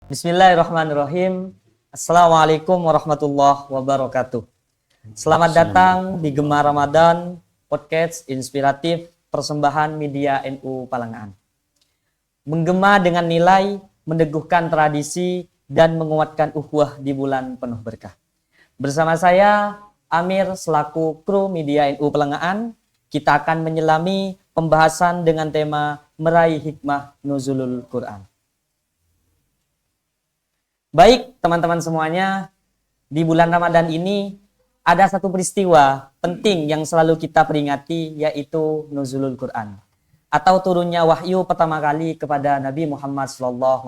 Bismillahirrahmanirrahim. Assalamualaikum warahmatullahi wabarakatuh. Selamat datang di Gema Ramadan, podcast inspiratif persembahan media NU Palangan. Menggema dengan nilai, meneguhkan tradisi, dan menguatkan ukhuwah di bulan penuh berkah. Bersama saya, Amir, selaku kru media NU Palangan, kita akan menyelami pembahasan dengan tema meraih hikmah nuzulul Quran. Baik teman-teman semuanya, di bulan Ramadan ini ada satu peristiwa penting yang selalu kita peringati, yaitu nuzulul Quran atau turunnya wahyu pertama kali kepada Nabi Muhammad SAW.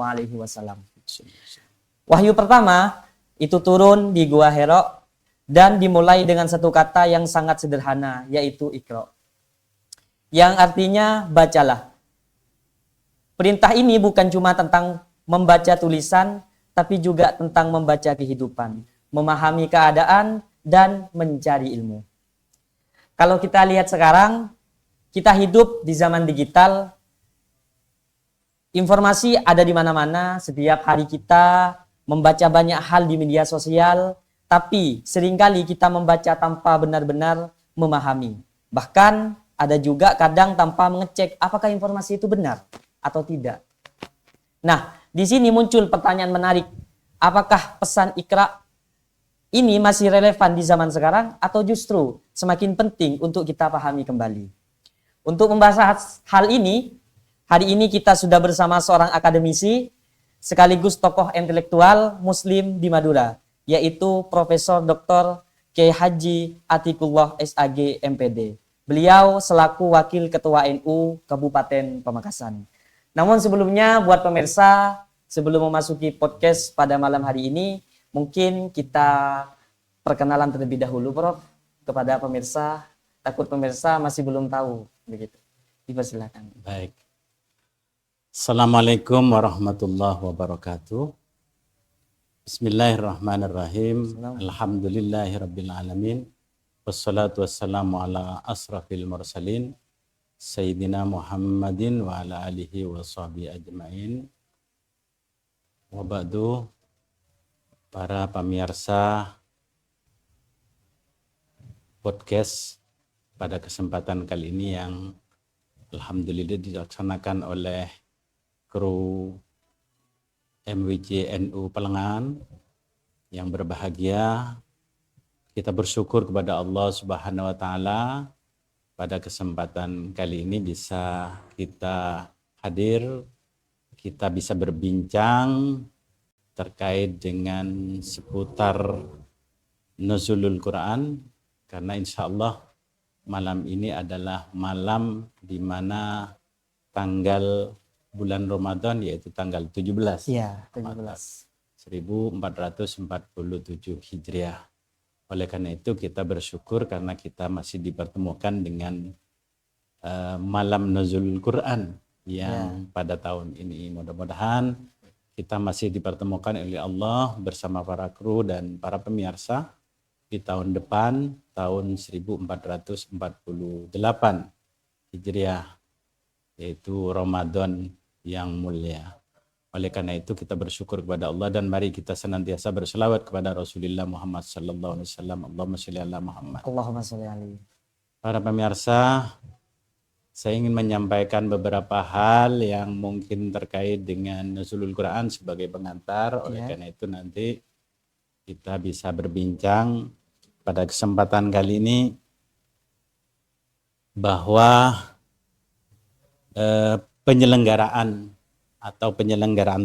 Wahyu pertama itu turun di Gua Hira dan dimulai dengan satu kata yang sangat sederhana, yaitu Iqra, yang artinya bacalah. Perintah ini bukan cuma tentang membaca tulisan, tapi juga tentang membaca kehidupan, memahami keadaan, dan mencari ilmu. Kalau kita lihat sekarang, kita hidup di zaman digital, informasi ada di mana-mana, setiap hari kita membaca banyak hal di media sosial, tapi seringkali kita membaca tanpa benar-benar memahami. Bahkan ada juga kadang tanpa mengecek apakah informasi itu benar atau tidak. Nah, di sini muncul pertanyaan menarik. Apakah pesan Iqra ini masih relevan di zaman sekarang atau justru semakin penting untuk kita pahami kembali? Untuk membahas hal ini, hari ini kita sudah bersama seorang akademisi sekaligus tokoh intelektual Muslim di Madura, yaitu Profesor Dr. Kiai Haji Atikullah SAG MPD. Beliau selaku Wakil Ketua NU Kabupaten Pamekasan. Namun sebelumnya buat pemirsa, sebelum memasuki podcast pada malam hari ini, mungkin kita perkenalan terlebih dahulu, Prof, kepada pemirsa. Takut pemirsa masih belum tahu, begitu. Dipersilakan. Baik. Assalamualaikum warahmatullahi wabarakatuh. Bismillahirrahmanirrahim. Alhamdulillahirabbil alamin. Wassalatu wassalamu ala asrafil mursalin. Sayyidina Muhammadin wa ala alihi wa sahbihi ajma'in. Wa ba'du, para pemirsa podcast pada kesempatan kali ini yang alhamdulillah dilaksanakan oleh kru MWJ NU Palangan yang berbahagia. Kita bersyukur kepada Allah Subhanahu wa taala pada kesempatan kali ini bisa kita hadir, kita bisa berbincang terkait dengan seputar nuzulul Quran, karena insya Allah malam ini adalah malam di mana tanggal bulan Ramadan, yaitu tanggal 17. Iya, 17. 1447 Hijriah. Oleh karena itu kita bersyukur karena kita masih dipertemukan dengan malam nuzul Quran yang pada tahun ini. Mudah-mudahan kita masih dipertemukan oleh Allah bersama para kru dan para pemirsa di tahun depan, tahun 1448 Hijriah, yaitu Ramadan yang mulia. Oleh karena itu kita bersyukur kepada Allah dan mari kita senantiasa berselawat kepada Rasulullah Muhammad sallallahu alaihi wasallam. Allahumma shalli ala Muhammad. Allahumma shalli alaihi. Para pemirsa, saya ingin menyampaikan beberapa hal yang mungkin terkait dengan nuzulul Quran sebagai pengantar. Oleh karena itu nanti kita bisa berbincang pada kesempatan kali ini bahwa penyelenggaraan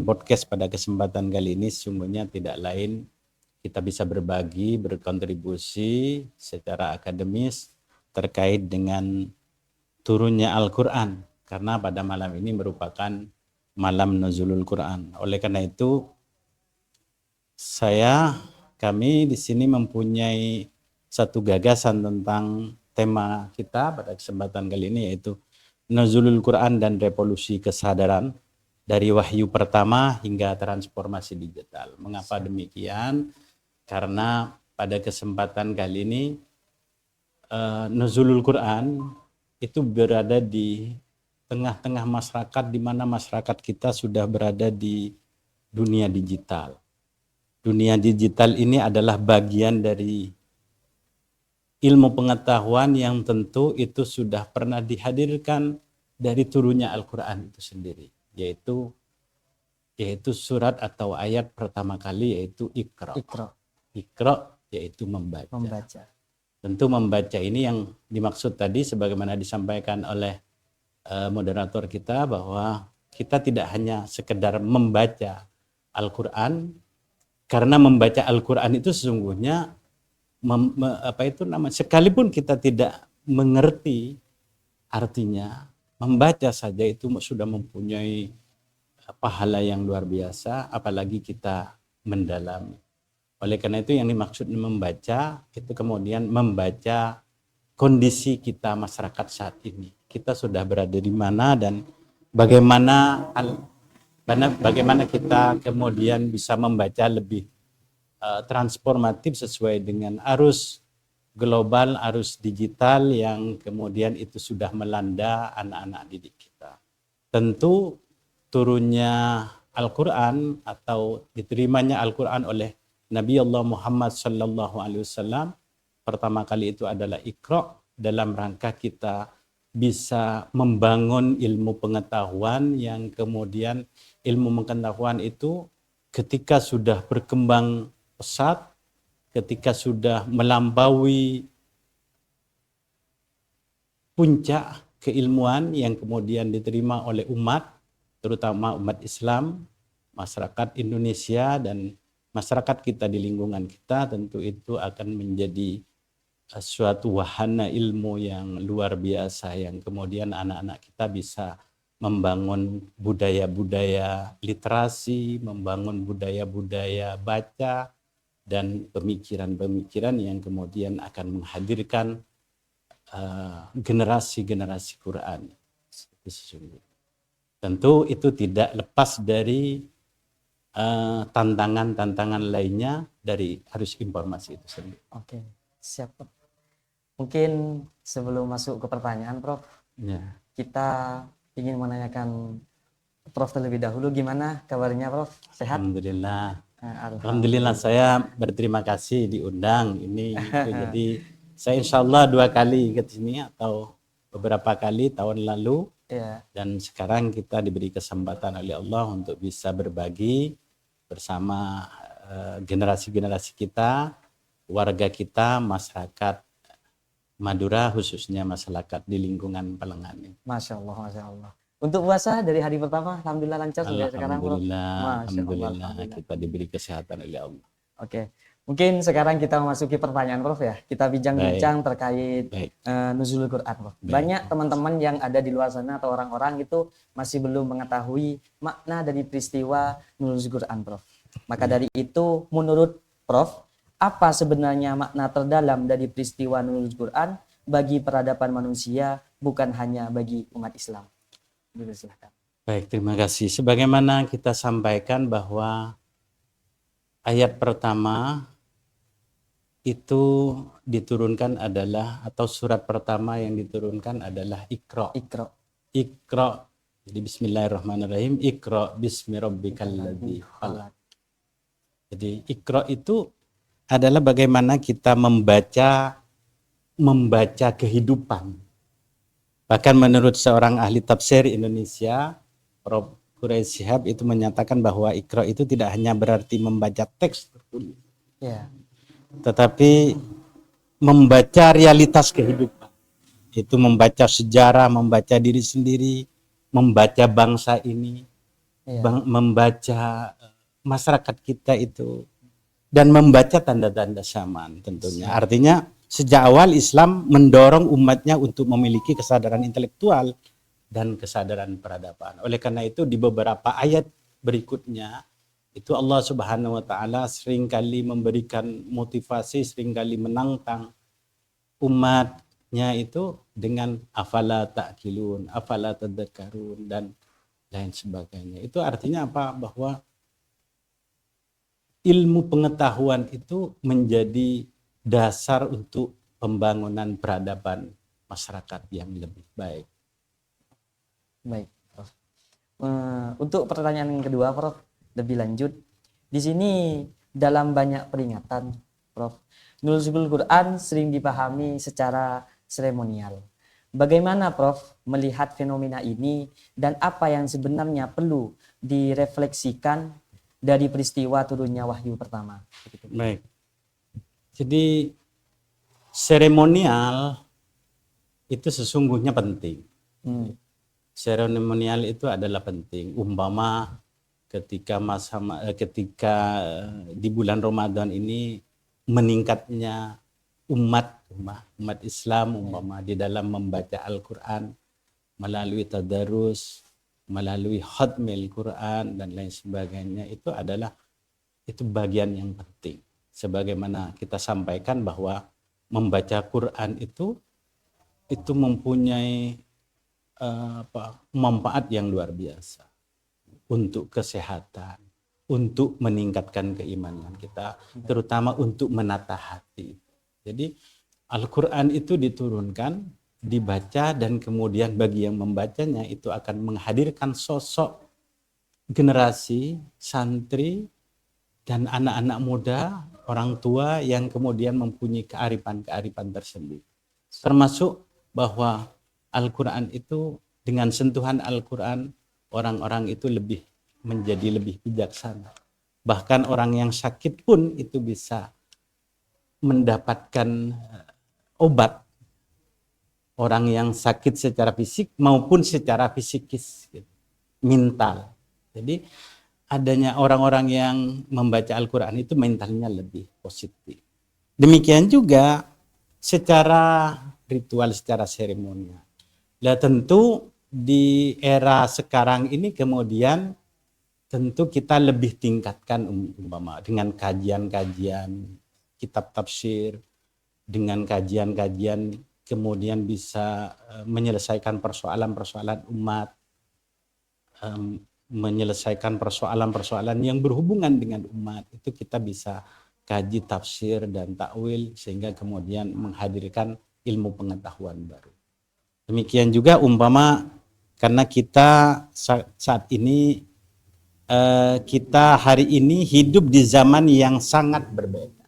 podcast pada kesempatan kali ini sesungguhnya tidak lain kita bisa berbagi, berkontribusi secara akademis terkait dengan turunnya Al-Quran, karena pada malam ini merupakan malam nuzulul Quran. Oleh karena itu kami di sini mempunyai satu gagasan tentang tema kita pada kesempatan kali ini, yaitu nuzulul Quran dan revolusi kesadaran dari wahyu pertama hingga transformasi digital. Mengapa demikian? Karena pada kesempatan kali ini nuzulul Quran itu berada di tengah-tengah masyarakat, di mana masyarakat kita sudah berada di dunia digital. Dunia digital ini adalah bagian dari ilmu pengetahuan yang tentu itu sudah pernah dihadirkan dari turunnya Al-Quran itu sendiri, yaitu surat atau ayat pertama kali, yaitu Iqra. Iqra yaitu membaca. Tentu membaca ini yang dimaksud tadi sebagaimana disampaikan oleh moderator kita, bahwa kita tidak hanya sekedar membaca Al-Quran, karena membaca Al-Quran itu sesungguhnya sekalipun kita tidak mengerti artinya, membaca saja itu sudah mempunyai pahala yang luar biasa, apalagi kita mendalami. Oleh karena itu yang dimaksud membaca itu kemudian membaca kondisi kita masyarakat saat ini. Kita sudah berada di mana dan bagaimana kita kemudian bisa membaca lebih transformatif sesuai dengan arus global, arus digital yang kemudian itu sudah melanda anak-anak didik kita. Tentu turunnya Al-Quran atau diterimanya Al-Quran oleh Nabi Allah Muhammad sallallahu alaihi wasallam pertama kali itu adalah Iqra, dalam rangka kita bisa membangun ilmu pengetahuan yang kemudian ilmu pengetahuan itu ketika sudah berkembang pesat, ketika sudah melampaui puncak keilmuan yang kemudian diterima oleh umat, terutama umat Islam, masyarakat Indonesia dan masyarakat kita di lingkungan kita, tentu itu akan menjadi suatu wahana ilmu yang luar biasa yang kemudian anak-anak kita bisa membangun budaya-budaya literasi, membangun budaya-budaya baca, dan pemikiran-pemikiran yang kemudian akan menghadirkan generasi-generasi Quran. Tentu itu tidak lepas dari tantangan-tantangan lainnya dari arus informasi itu sendiri. Oke, siap. Mungkin sebelum masuk ke pertanyaan, Prof, kita ingin menanyakan Prof terlebih dahulu, gimana kabarnya, Prof? Sehat? Alhamdulillah. Alhamdulillah, saya berterima kasih diundang ini. Jadi saya insya Allah 2 kali ke sini atau beberapa kali tahun lalu. Dan sekarang kita diberi kesempatan oleh Allah untuk bisa berbagi bersama generasi-generasi kita, warga kita, masyarakat Madura, khususnya masyarakat di lingkungan Pelengan. Masya Allah, Masya Allah. Untuk puasa dari hari pertama, alhamdulillah lancar sampai sekarang, Prof. Alhamdulillah, kita diberi kesehatan oleh Allah. Oke, mungkin sekarang kita memasuki pertanyaan, Prof ya. Kita bincang-bincang terkait nuzulul Quran, Prof. Banyak teman-teman yang ada di luar sana atau orang-orang itu masih belum mengetahui makna dari peristiwa nuzulul Quran, Prof. Maka dari itu, menurut Prof, apa sebenarnya makna terdalam dari peristiwa nuzulul Quran bagi peradaban manusia, bukan hanya bagi umat Islam? Silahkan. Baik, terima kasih. Sebagaimana kita sampaikan bahwa ayat pertama itu diturunkan adalah, atau surat pertama yang diturunkan adalah Iqra. Iqra. Jadi bismillahirrahmanirrahim. Iqra bismi rabbikal ladzi khalaq. Jadi Iqra itu adalah bagaimana kita membaca kehidupan. Bahkan menurut seorang ahli tafsir Indonesia, Prof. Quraisy Shihab itu menyatakan bahwa Iqra itu tidak hanya berarti membaca teks tertulis, tetapi membaca realitas kehidupan. Itu membaca sejarah, membaca diri sendiri, membaca bangsa ini, membaca masyarakat kita itu, dan membaca tanda-tanda zaman tentunya. Artinya sejak awal Islam mendorong umatnya untuk memiliki kesadaran intelektual dan kesadaran peradaban. Oleh karena itu di beberapa ayat berikutnya itu Allah Subhanahu wa taala seringkali memberikan motivasi, seringkali menantang umatnya itu dengan afala ta'qilun, afala tadhakkarun, dan lain sebagainya. Itu artinya apa? Bahwa ilmu pengetahuan itu menjadi dasar untuk pembangunan peradaban masyarakat yang lebih baik. Baik, Prof. Untuk pertanyaan yang kedua, Prof, lebih lanjut. Di sini dalam banyak peringatan, Prof, nuzul Quran sering dipahami secara seremonial. Bagaimana Prof melihat fenomena ini dan apa yang sebenarnya perlu direfleksikan dari peristiwa turunnya wahyu pertama? Baik. Jadi seremonial itu sesungguhnya penting. Seremonial itu adalah penting. Umpama ketika di bulan Ramadan ini meningkatnya umat Islam umpama di dalam membaca Al-Qur'an melalui tadarus, melalui khatmil Quran dan lain sebagainya, itu bagian yang penting. Sebagaimana kita sampaikan bahwa membaca Quran itu mempunyai manfaat yang luar biasa untuk kesehatan, untuk meningkatkan keimanan kita, terutama untuk menata hati. Jadi Al-Quran itu diturunkan, dibaca, dan kemudian bagi yang membacanya itu akan menghadirkan sosok generasi, santri, dan anak-anak muda, orang tua yang kemudian mempunyai kearifan-kearifan tersendiri. Termasuk bahwa Al-Quran itu, dengan sentuhan Al-Quran, orang-orang itu menjadi lebih bijaksana. Bahkan orang yang sakit pun itu bisa mendapatkan obat. Orang yang sakit secara fisik maupun secara psikis, mental. Jadi adanya orang-orang yang membaca Al-Quran itu mentalnya lebih positif. Demikian juga secara ritual, secara seremonial. Nah tentu di era sekarang ini kemudian tentu kita lebih tingkatkan umpama dengan kajian-kajian kitab tafsir, dengan kajian-kajian kemudian bisa menyelesaikan persoalan-persoalan umat, menyelesaikan persoalan-persoalan yang berhubungan dengan umat. Itu kita bisa kaji tafsir dan takwil sehingga kemudian menghadirkan ilmu pengetahuan baru. Demikian juga umpama karena kita saat ini kita hari ini hidup di zaman yang sangat berbeda.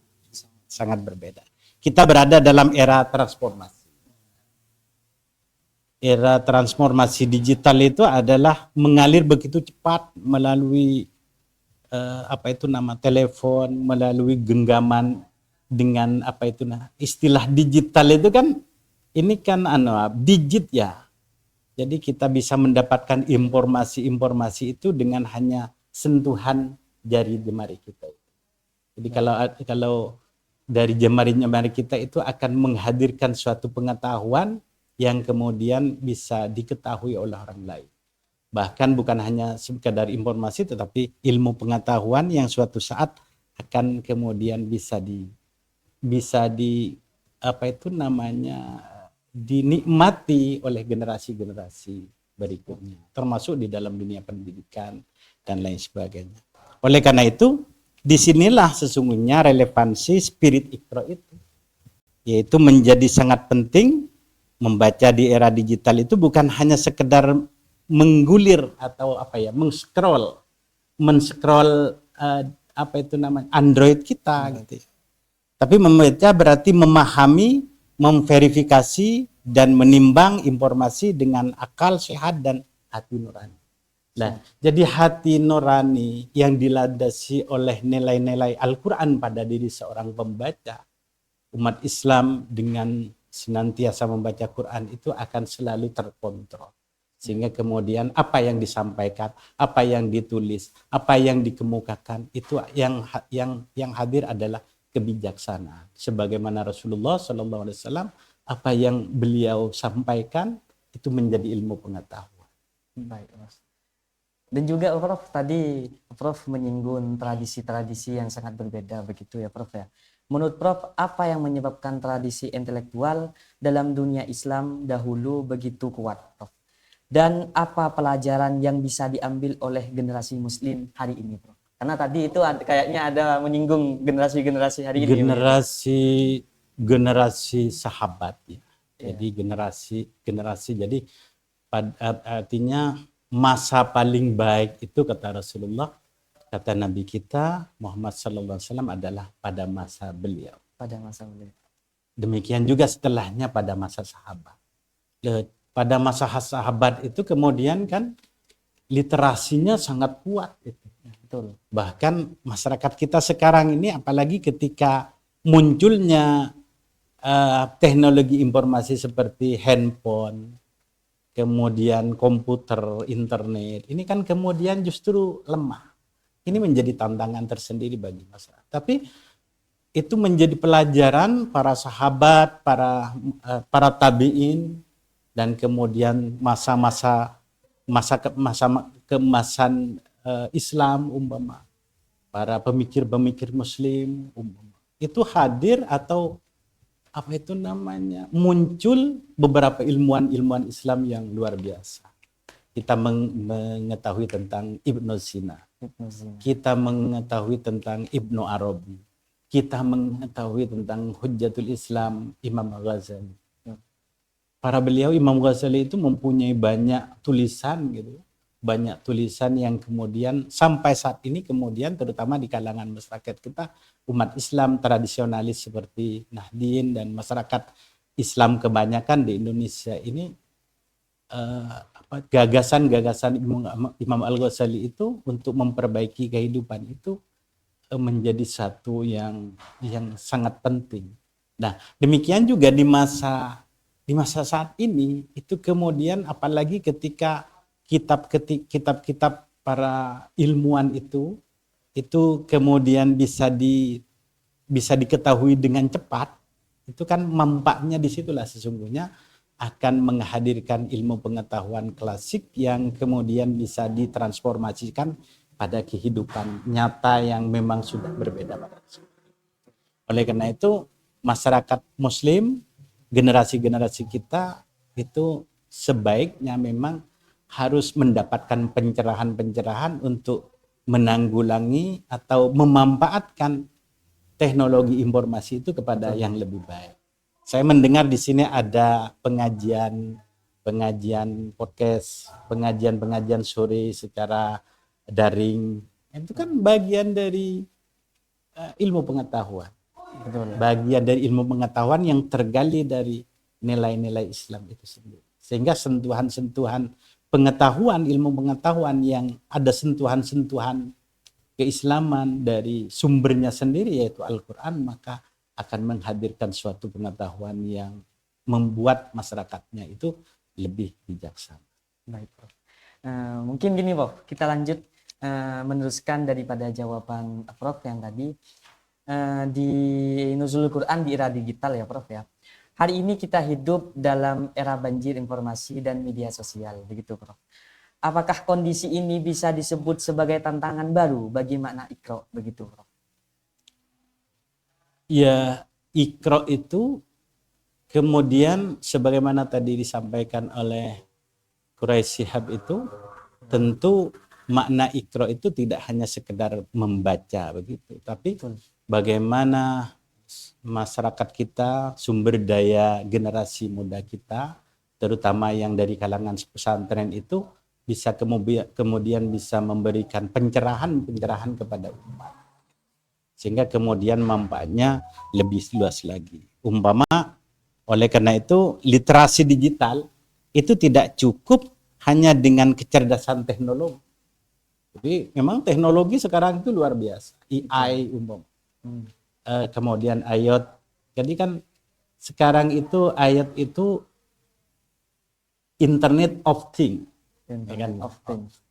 Sangat berbeda. Kita berada dalam era transformasi. Era transformasi digital itu adalah mengalir begitu cepat melalui telepon, melalui genggaman dengan istilah digital itu kan ini kan digit ya. Jadi kita bisa mendapatkan informasi-informasi itu dengan hanya sentuhan jari jemari kita. Jadi kalau dari jemari-jemari kita itu akan menghadirkan suatu pengetahuan yang kemudian bisa diketahui oleh orang lain. Bahkan bukan hanya sekadar informasi tetapi ilmu pengetahuan yang suatu saat akan kemudian bisa dinikmati oleh generasi-generasi berikutnya, termasuk di dalam dunia pendidikan dan lain sebagainya. Oleh karena itu, disinilah sesungguhnya relevansi spirit Iqra itu, yaitu menjadi sangat penting. Membaca di era digital itu bukan hanya sekedar menggulir atau men-scroll Android kita gitu. Tapi membaca berarti memahami, memverifikasi dan menimbang informasi dengan akal sehat dan hati nurani. Nah, jadi hati nurani yang dilandasi oleh nilai-nilai Al-Quran pada diri seorang pembaca, umat Islam dengan senantiasa membaca Quran itu akan selalu terkontrol. Sehingga kemudian apa yang disampaikan, apa yang ditulis, apa yang dikemukakan, itu yang hadir adalah kebijaksanaan. Sebagaimana Rasulullah SAW, apa yang beliau sampaikan itu menjadi ilmu pengetahuan. Baik, Mas. Dan juga Prof, tadi Prof menyinggung tradisi-tradisi yang sangat berbeda begitu ya Prof ya. Menurut Prof, apa yang menyebabkan tradisi intelektual dalam dunia Islam dahulu begitu kuat, Prof? Dan apa pelajaran yang bisa diambil oleh generasi Muslim hari ini, Prof? Karena tadi itu kayaknya ada menyinggung generasi-generasi hari ini. Generasi sahabat ya. Jadi generasi. Jadi artinya masa paling baik itu kata Rasulullah kata Nabi kita Muhammad sallallahu alaihi wasallam adalah pada masa beliau. Pada masa beliau. Demikian juga setelahnya pada masa sahabat. Pada masa sahabat itu kemudian kan literasinya sangat kuat itu. Betul. Bahkan masyarakat kita sekarang ini apalagi ketika munculnya teknologi informasi seperti handphone, kemudian komputer, internet, ini kan kemudian justru lemah. Ini menjadi tantangan tersendiri bagi masyarakat. Tapi itu menjadi pelajaran para sahabat, para tabi'in, dan kemudian masa keemasan Islam umpama, para pemikir-pemikir Muslim umpama, itu hadir atau apa itu namanya, muncul beberapa ilmuwan Islam yang luar biasa. Kita mengetahui tentang Ibnu Sina, kita mengetahui tentang Ibnu Arabi, kita mengetahui tentang Hujjatul Islam Imam Ghazali. Para beliau Imam Ghazali itu mempunyai banyak tulisan gitu, banyak tulisan yang kemudian sampai saat ini kemudian terutama di kalangan masyarakat kita umat Islam tradisionalis seperti Nahdien dan masyarakat Islam kebanyakan di Indonesia ini gagasan-gagasan Imam Al-Ghazali itu untuk memperbaiki kehidupan itu menjadi satu yang sangat penting. Nah, demikian juga di masa saat ini itu kemudian apalagi ketika kitab-kitab para ilmuwan itu kemudian bisa diketahui dengan cepat, itu kan manfaatnya disitulah sesungguhnya akan menghadirkan ilmu pengetahuan klasik yang kemudian bisa ditransformasikan pada kehidupan nyata yang memang sudah berbeda. Oleh karena itu masyarakat Muslim, generasi-generasi kita itu sebaiknya memang harus mendapatkan pencerahan-pencerahan untuk menanggulangi atau memanfaatkan teknologi informasi itu kepada yang lebih baik. Saya mendengar di sini ada pengajian podcast, pengajian sore secara daring. Itu kan bagian dari ilmu pengetahuan. Betul. Bagian dari ilmu pengetahuan yang tergali dari nilai-nilai Islam itu sendiri. Sehingga sentuhan-sentuhan pengetahuan, ilmu pengetahuan yang ada sentuhan-sentuhan keislaman dari sumbernya sendiri yaitu Al-Quran, maka akan menghadirkan suatu pengetahuan yang membuat masyarakatnya itu lebih bijaksana. Baik, Prof. Mungkin gini, Prof, kita lanjut meneruskan daripada jawaban Prof yang tadi di Nuzulul Quran di era digital ya, Prof ya. Hari ini kita hidup dalam era banjir informasi dan media sosial, begitu, Prof. Apakah kondisi ini bisa disebut sebagai tantangan baru bagi makna Iqra, begitu, Prof? Ya, Iqra itu kemudian sebagaimana tadi disampaikan oleh Quraisy Shihab itu, tentu makna Iqra itu tidak hanya sekedar membaca begitu, tapi bagaimana masyarakat kita, sumber daya generasi muda kita, terutama yang dari kalangan pesantren itu bisa kemudian bisa memberikan pencerahan kepada umat. Sehingga kemudian manfaatnya lebih luas lagi. Umpama oleh karena itu literasi digital itu tidak cukup hanya dengan kecerdasan teknologi. Jadi memang teknologi sekarang itu luar biasa. AI umpama. Kemudian IoT. Jadi kan sekarang itu IoT itu Internet of Things.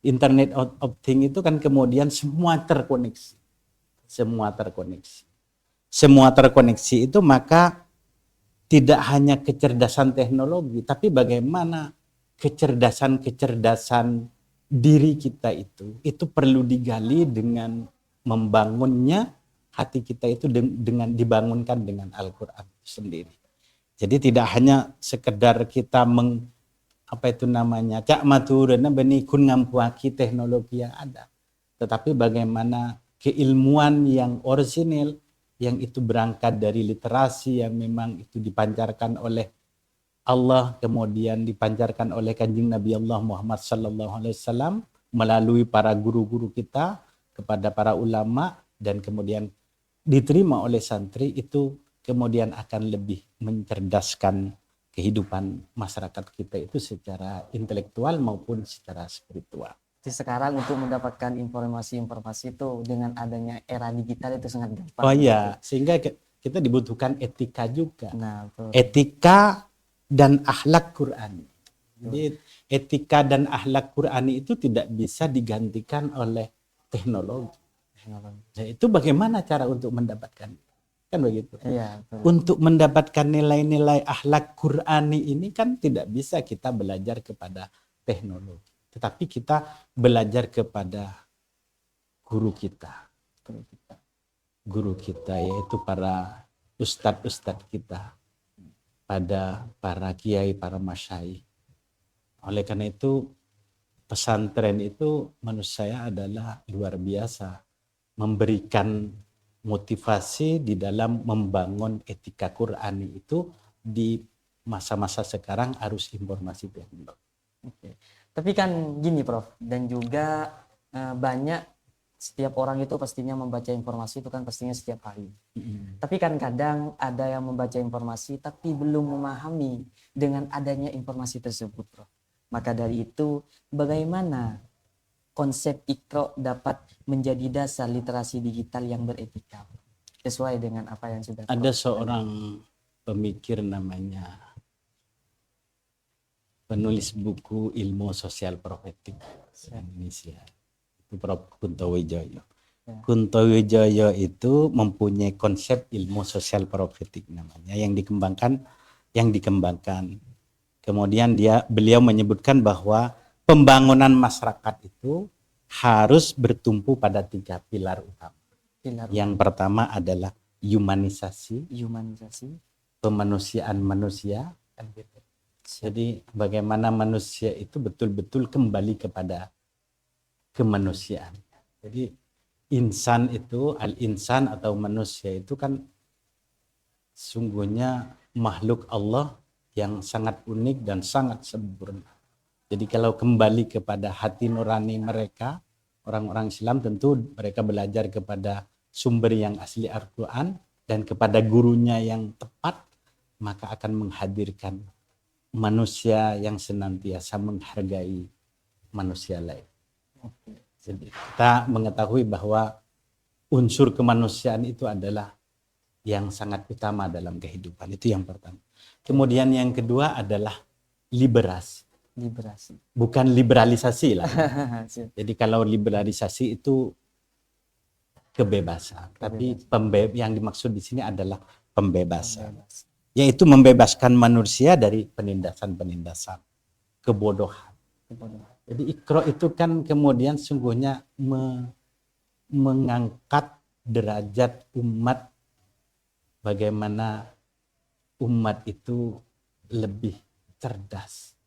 Internet of Things itu kan kemudian semua terkoneksi. Semua terkoneksi itu maka tidak hanya kecerdasan teknologi, tapi bagaimana kecerdasan diri kita itu perlu digali dengan membangunnya hati kita itu dengan dibangunkan dengan Al-Quran sendiri. Jadi tidak hanya sekedar kita cak maturana beni kun ngampuaki teknologi yang ada, tetapi bagaimana keilmuan yang orisinil yang itu berangkat dari literasi yang memang itu dipancarkan oleh Allah, kemudian dipancarkan oleh Kanjeng Nabi Allah Muhammad sallallahu alaihi wasallam melalui para guru-guru kita, kepada para ulama dan kemudian diterima oleh santri, itu kemudian akan lebih mencerdaskan kehidupan masyarakat kita itu secara intelektual maupun secara spiritual. Jadi sekarang untuk mendapatkan informasi-informasi itu dengan adanya era digital itu sangat gampang. Oh iya, sehingga kita dibutuhkan etika juga. Nah, betul. Etika dan akhlak Qur'ani. Jadi etika dan akhlak Qur'ani itu tidak bisa digantikan oleh teknologi. Nah, itu bagaimana cara untuk mendapatkan? Kan begitu. Iya, betul. Untuk mendapatkan nilai-nilai akhlak Qur'ani ini kan tidak bisa kita belajar kepada teknologi, tetapi kita belajar kepada guru kita. Guru kita yaitu para ustadz-ustadz kita, pada para kiai, para masyayikh. Oleh karena itu pesantren itu menurut saya adalah luar biasa, memberikan motivasi di dalam membangun etika Qur'ani itu di masa-masa sekarang arus informasi teknologi. Oke. Tapi kan gini Prof, dan juga banyak setiap orang itu pastinya membaca informasi itu kan pastinya setiap hari. Tapi kan kadang ada yang membaca informasi tapi belum memahami dengan adanya informasi tersebut, Prof. Maka dari itu bagaimana konsep Iqra dapat menjadi dasar literasi digital yang beretika sesuai dengan apa yang sudah ada seorang pemikir namanya penulis buku ilmu sosial profetik Indonesia, itu Prof. Kunto Wijoyo. Kunto Wijoyo itu mempunyai konsep ilmu sosial profetik namanya yang dikembangkan. Kemudian beliau menyebutkan bahwa pembangunan masyarakat itu harus bertumpu pada 3 pilar utama. Yang pertama adalah humanisasi, pemanusiaan manusia. Jadi bagaimana manusia itu betul-betul kembali kepada kemanusiaan. Jadi insan itu, al-insan atau manusia itu kan sungguhnya makhluk Allah yang sangat unik dan sangat sempurna. Jadi kalau kembali kepada hati nurani mereka, orang-orang Islam tentu mereka belajar kepada sumber yang asli Al-Quran dan kepada gurunya yang tepat, maka akan menghadirkan manusia yang senantiasa menghargai manusia lain. Jadi kita mengetahui bahwa unsur kemanusiaan itu adalah yang sangat utama dalam kehidupan. Itu yang pertama. Kemudian yang kedua adalah liberasi. Bukan liberalisasi lah. Jadi kalau liberalisasi itu kebebasan, tapi yang dimaksud di sini adalah pembebasan. Yaitu membebaskan manusia dari penindasan-penindasan, kebodohan. Jadi Iqra itu kan kemudian sungguhnya mengangkat derajat umat, bagaimana umat itu lebih cerdas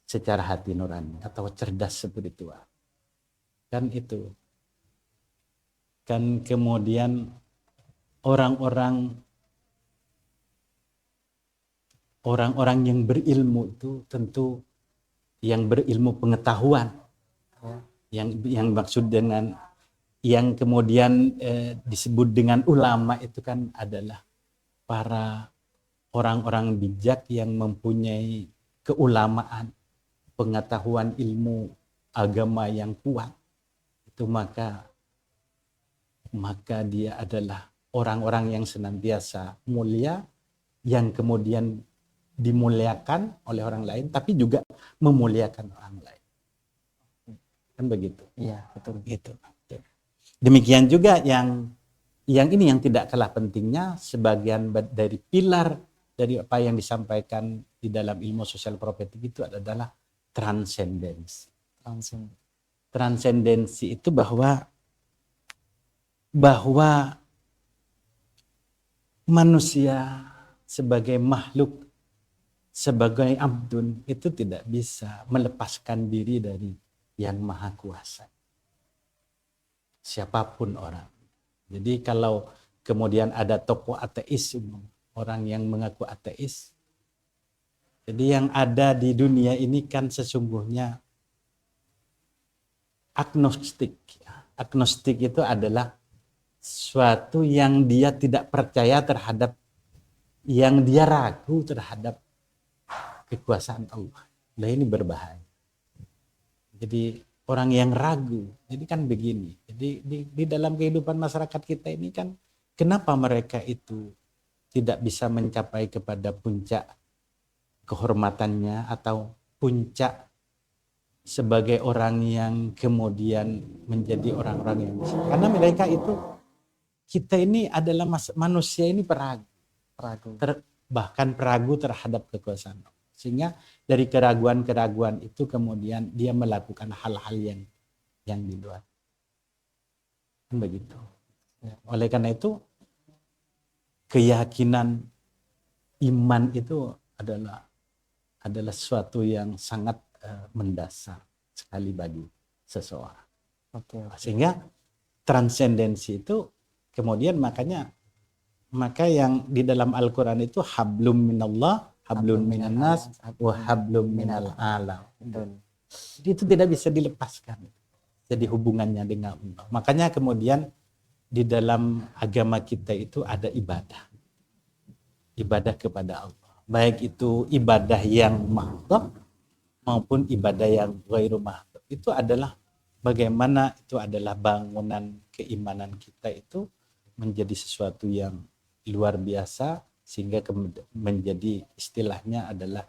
secara hati nurani atau cerdas spiritual. Kan itu. Kan kemudian orang-orang yang berilmu itu tentu yang berilmu pengetahuan. Yang maksud dengan yang kemudian disebut dengan ulama itu kan adalah para orang-orang bijak yang mempunyai keulamaan, pengetahuan ilmu agama yang kuat. Itu maka dia adalah orang-orang yang senantiasa mulia, yang kemudian dimuliakan oleh orang lain, tapi juga memuliakan orang lain. Kan begitu? Iya, betul. Gitu. Demikian juga yang ini yang tidak kalah pentingnya, sebagian dari pilar dari apa yang disampaikan di dalam ilmu sosial profetik itu adalah transendensi. Transendensi itu bahwa manusia sebagai makhluk, sebagai abdun itu tidak bisa melepaskan diri dari yang maha kuasa. Siapapun orang. Jadi kalau kemudian ada tokoh ateis, orang yang mengaku ateis, jadi yang ada di dunia ini kan sesungguhnya agnostik. agnostik itu adalah suatu yang dia tidak percaya terhadap, yang dia ragu terhadap kekuasaan Allah. Nah ini berbahaya. Jadi orang yang ragu, jadi kan begini. Jadi di dalam kehidupan masyarakat kita ini kan, kenapa mereka itu tidak bisa mencapai kepada puncak kehormatannya atau puncak sebagai orang yang kemudian menjadi orang-orang yang besar. Karena mereka itu, kita ini adalah manusia ini peragu. Bahkan peragu terhadap kekuasaan. Sehingga dari keraguan-keraguan itu kemudian dia melakukan hal-hal yang di luar. Kan begitu. Oleh karena itu, keyakinan iman itu adalah sesuatu yang sangat mendasar sekali bagi seseorang. Sehingga transendensi itu kemudian maka yang di dalam Al-Quran itu hablum minallah, hablum minannas, wa hablum minal alam. Jadi itu tidak bisa dilepaskan. Jadi hubungannya dengan Allah. Makanya kemudian di dalam agama kita itu ada ibadah. Ibadah kepada Allah. Baik itu ibadah yang mahdhah maupun ibadah yang ghairu mahdhah. Itu adalah bagaimana itu adalah bangunan keimanan kita itu menjadi sesuatu yang luar biasa, sehingga menjadi istilahnya adalah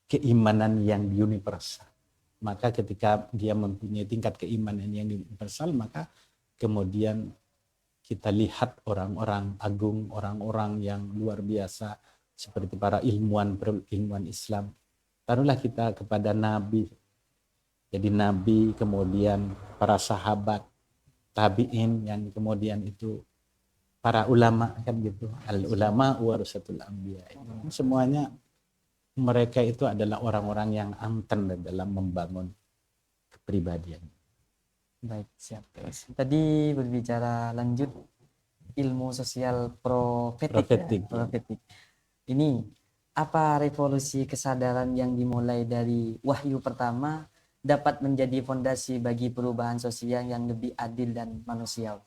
keimanan yang universal. Maka ketika dia mempunyai tingkat keimanan yang universal, maka kemudian kita lihat orang-orang agung, orang-orang yang luar biasa seperti para ilmuwan Islam. Taruhlah kita kepada Nabi. Jadi Nabi, kemudian para sahabat, tabi'in, yang kemudian itu para ulama, kan gitu. Al-ulama warasatul anbiya. Semuanya mereka itu adalah orang-orang yang anten dalam membangun kepribadian. Baik, siap. Tadi berbicara lanjut ilmu sosial profetik. Ini apa revolusi kesadaran yang dimulai dari wahyu pertama dapat menjadi fondasi bagi perubahan sosial yang lebih adil dan manusiawi?